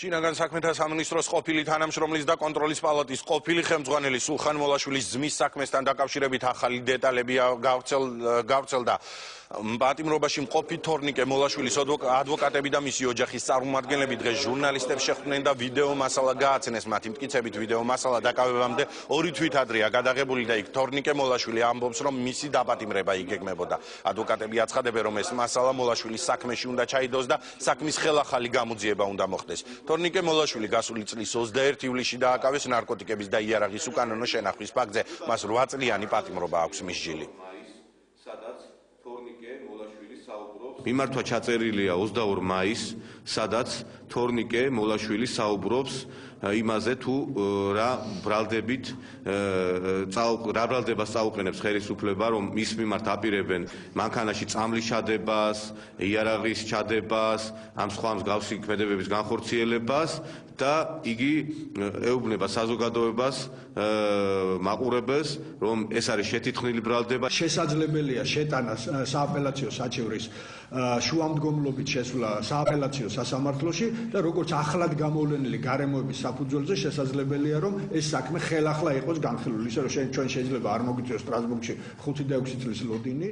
შინაგან საქმეთა სამინისტროს ყოფილი თანამშრომლის და კონტროლის პალატის ყოფილი ხელმძღვანელი სულხან მოლაშვილის ძმის საქმესთან დაკავშირებით ახალი დეტალები გავრცელდა. პატიმრობაში მყოფი თორნიკე მოლაშვილის ადვოკატები და მისი ოჯახის წარმომადგენლები დღეს ჟურნალისტებს შეხვდნენ და ვიდეო მასალა გააცნეს. მათი მტკიცებით ვიდეო მასალა დაკავებამდე 2 თვით ადრეა გადაღებული და იქ თორნიკე მოლაშვილი ამბობს, რომ მისი დაპატიმრება იგეგმებოდა. ადვოკატები აცხადებენ, რომ ეს მასალა მოლაშვილის საქმეში უნდა ჩაიდოს და საქმის ხელახალი გამოძიება უნდა მოხდეს. თორნიკე მოლაშვილი გასული წლის 21 ივლისში დააკავეს ნარკოტიკების და იარაღის უკანონო შენახვის ფაქტზე. მას 8 წლიანი პატიმრობა აქვს მისჯილი. მიმართვა ჩაწერილია 22 მაისს, სადაც თორნიკე მოლაშვილი საუბრობს იმაზე, თუ რა ბრალდებას წაუყენებს ხელისუფლება, რომ მის მიმართ აპირებენ მანქანაში წამლის ჩადებას, იარაღის ჩადებას, ამ სხვა მსგავსი ქმედებების განხორციელებას და იგი ეუბნება საზოგადოებას მაყურებელს, რომ ეს არის შეთითხნილი ბრალდება. შესაძლებელია შეტანა სააპელაციო საჩევრის შუამდგომლობით შესვლა სააპელაციო სასამართლოში და როგორც ახლად გამოვლენილი გარემოების საფუძველზე შესაძლებელია, რომ ეს საქმე ხელახლა იყოს განხილული, ისე რომ ჩვენ შეიძლება არ მოგვიწევს სტრასბურგში 5 და 6 წლის ლოდინი.